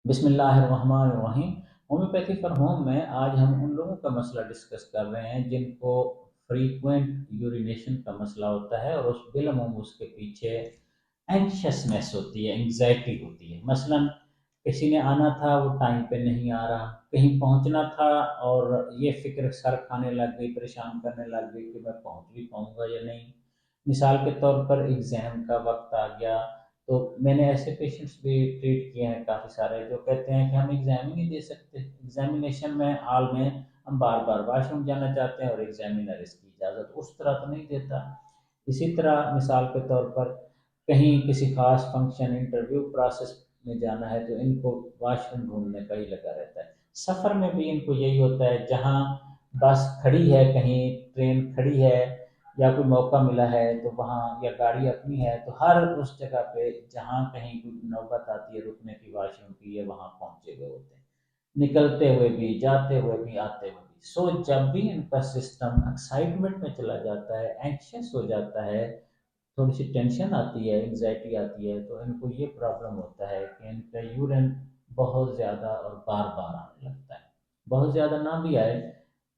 بسم اللہ الرحمن الرحیم۔ ہومیوپیتھی فار ہوم میں آج ہم ان لوگوں کا مسئلہ ڈسکس کر رہے ہیں جن کو فریکوینٹ یورینیشن کا مسئلہ ہوتا ہے اور اس بالعموم اس کے پیچھے اینکشسنس ہوتی ہے، انگزائٹی ہوتی ہے۔ مثلا کسی نے آنا تھا، وہ ٹائم پہ نہیں آ رہا، کہیں پہنچنا تھا اور یہ فکر سر کھانے لگ گئی، پریشان کرنے لگ گئی کہ میں پہنچ بھی پاؤں گا یا نہیں۔ مثال کے طور پر ایگزام کا وقت آ گیا تو میں نے ایسے پیشنٹس بھی ٹریٹ کیے ہیں کافی سارے، جو کہتے ہیں کہ ہم ایگزام ہی نہیں دے سکتے، ایگزامینیشن میں ہال میں ہم بار بار واش روم جانا چاہتے ہیں اور ایگزامینر اس کی اجازت اس طرح تو نہیں دیتا۔ اسی طرح مثال کے طور پر کہیں کسی خاص فنکشن انٹرویو پروسیس میں جانا ہے تو ان کو واش روم ڈھونڈنے کا ہی لگا رہتا ہے۔ سفر میں بھی ان کو یہی ہوتا ہے، جہاں بس کھڑی ہے، کہیں ٹرین کھڑی ہے یا کوئی موقع ملا ہے تو وہاں، یا گاڑی اپنی ہے تو ہر اس جگہ پہ جہاں کہیں کوئی نوبت آتی ہے رکنے کی واش روم کی، یہ وہاں پہنچے ہوئے ہوتے ہیں، نکلتے ہوئے بھی، جاتے ہوئے بھی، آتے ہوئے بھی۔ سو جب بھی ان کا سسٹم ایکسائٹمنٹ میں چلا جاتا ہے، اینکشس ہو جاتا ہے، تھوڑی سی ٹینشن آتی ہے، انگزائٹی آتی ہے، تو ان کو یہ پرابلم ہوتا ہے کہ ان کا یورین بہت زیادہ اور بار بار آنے لگتا ہے۔ بہت زیادہ نہ بھی آئے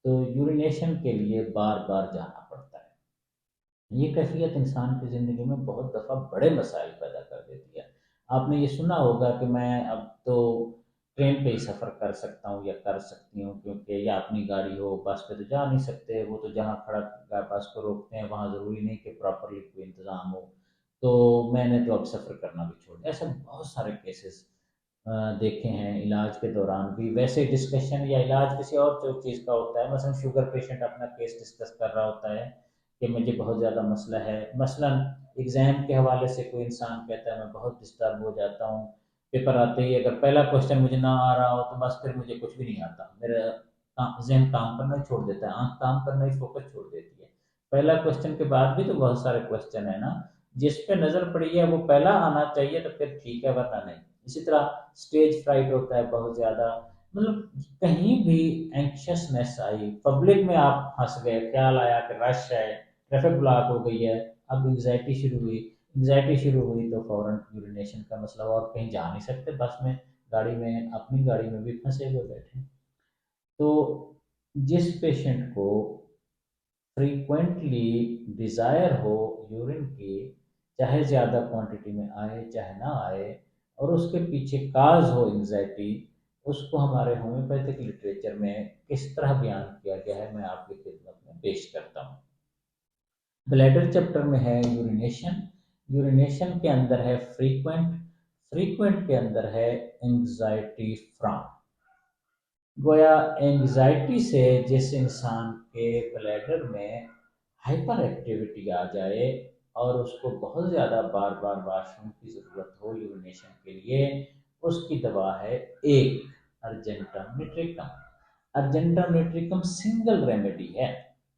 تو یورینیشن کے لیے بار بار جانا پڑتا ہے۔ یہ کیفیت انسان کی زندگی میں بہت دفعہ بڑے مسائل پیدا کر دیتی ہے۔ آپ نے یہ سنا ہوگا کہ میں اب تو ٹرین پہ ہی سفر کر سکتا ہوں یا کر سکتی ہوں، کیونکہ یا اپنی گاڑی ہو، بس پہ تو جا نہیں سکتے، وہ تو جہاں کھڑا بس کو روکتے ہیں وہاں ضروری نہیں کہ پراپرلی کوئی انتظام ہو، تو میں نے تو اب سفر کرنا بھی چھوڑ دیا۔ ایسے بہت سارے کیسز دیکھے ہیں علاج کے دوران بھی۔ ویسے ڈسکشن یا علاج کسی اور جو چیز کا ہوتا ہے، مثلا شوگر پیشنٹ اپنا کیس ڈسکس کر رہا ہوتا ہے کہ مجھے بہت زیادہ مسئلہ ہے، مثلا ایگزام کے حوالے سے کوئی انسان کہتا ہے میں بہت ڈسٹرب ہو جاتا ہوں، پیپر آتے ہی اگر پہلا کوشچن مجھے نہ آ رہا ہو تو بس پھر مجھے کچھ بھی نہیں آتا، میرا ذہن کام کرنا ہی چھوڑ دیتا ہے، آنکھ کام کرنا ہی فوکس چھوڑ دیتی ہے۔ پہلا کوشچن کے بعد بھی تو بہت سارے کوشچن ہیں نا، جس پہ نظر پڑی ہے وہ پہلا آنا چاہیے تو پھر ٹھیک ہے، ورنہ نہیں۔ اسی طرح اسٹیج فرائٹ ہوتا ہے بہت زیادہ، مطلب کہیں بھی اینکشسنس آئی، پبلک میں آپ پھنس گئے، خیال آیا کہ رش ہے، ٹریفک بلاک ہو گئی ہے، اب انگزائٹی شروع ہوئی، انگزائٹی شروع ہوئی تو فوراً یورینیشن کا مسئلہ، اور کہیں جا نہیں سکتے، بس میں، گاڑی میں، اپنی گاڑی میں بھی پھنسے ہوئے بیٹھے۔ تو جس پیشنٹ کو فریکوینٹلی ڈیزائر ہو یورین کی، چاہے زیادہ کوانٹٹی میں آئے چاہے نہ آئے، اور اس کے پیچھے کاز ہو انگزائٹی، اس کو ہمارے ہومیوپیتھک لٹریچر میں کس طرح بیان کیا گیا ہے میں آپ کی خدمت میں پیش کرتا ہوں۔ بلیڈر چیپٹر میں ہے یورینیشن، یورینیشن کے اندر ہے فریکوینٹ، فریکوینٹ کے اندر ہے انگزائٹی فرام۔ گویا اینگزائٹی سے جس انسان کے بلیڈر میں ہائپر ایکٹیویٹی آ جائے اور اس کو بہت زیادہ بار بار واش روم کی ضرورت ہو یورینیشن کے لیے، اس کی دوا ہے ایک ارجنٹم نٹریکم۔ ارجنٹم نٹریکم سنگل ریمیڈی ہے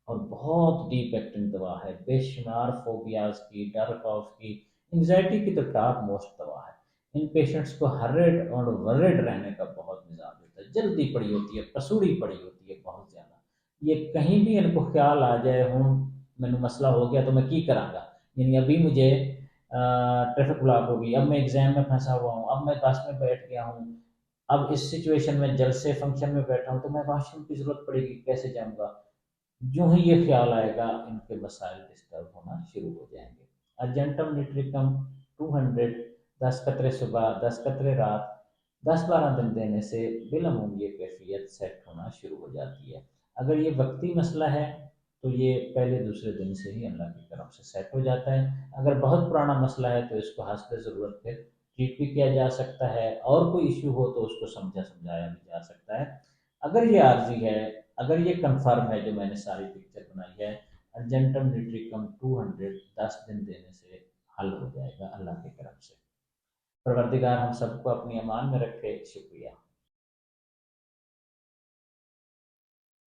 اور بہت ڈیپ ایکٹنگ دوا ہے، بے شمار فوبیاز کی، ڈر خوف کی، انگزائٹی کی تو ٹاپ موسٹ دوا ہے۔ ان پیشنٹس کو ہرڈ اور ورڈ رہنے کا بہت مزاج ہوتا ہے، جلدی پڑی ہوتی ہے، پسوڑی پڑی ہوتی ہے بہت زیادہ۔ یہ کہیں بھی ان کو خیال آ جائے ہوں میں مسئلہ ہو گیا تو میں کی کراں گا، یعنی ابھی مجھے ٹریفک بلاک ہو گئی، اب میں ایگزام میں پھنسا ہوا ہوں، اب میں بس میں بیٹھ گیا ہوں، اب اس سچویشن میں جلسے فنکشن میں بیٹھا ہوں تو میں واش روم کی ضرورت پڑے گی، کیسے جاؤں گا؟ جو ہی یہ خیال آئے گا ان کے مسائل ڈسٹرب ہونا شروع ہو جائیں گے۔ ارجنٹم نٹریکم 200، 10 قطرے صبح، 10 قطرے رات، 10-12 دن دینے سے بالعموم یہ کیفیت سیٹ ہونا شروع ہو جاتی ہے۔ اگر یہ وقتی مسئلہ ہے تو یہ پہلے دوسرے دن سے ہی اللہ کی طرف سے سیٹ ہو جاتا ہے۔ اگر بہت پرانا مسئلہ ہے تو اس کو حسب ضرورت پھر ٹریٹ بھی کیا جا سکتا ہے، اور کوئی ایشو ہو تو اس کو سمجھایا بھی جا سکتا ہے۔ اگر یہ عارضی ہے، اگر یہ کنفرم ہے جو میں نے ساری پکچر بنائی ہے، ارجنٹم نٹریکم 200 10 دن دینے سے حل ہو جائے گا اللہ کی طرف سے۔ پروردگار ہم سب کو اپنی امان میں رکھے۔ شکریہ۔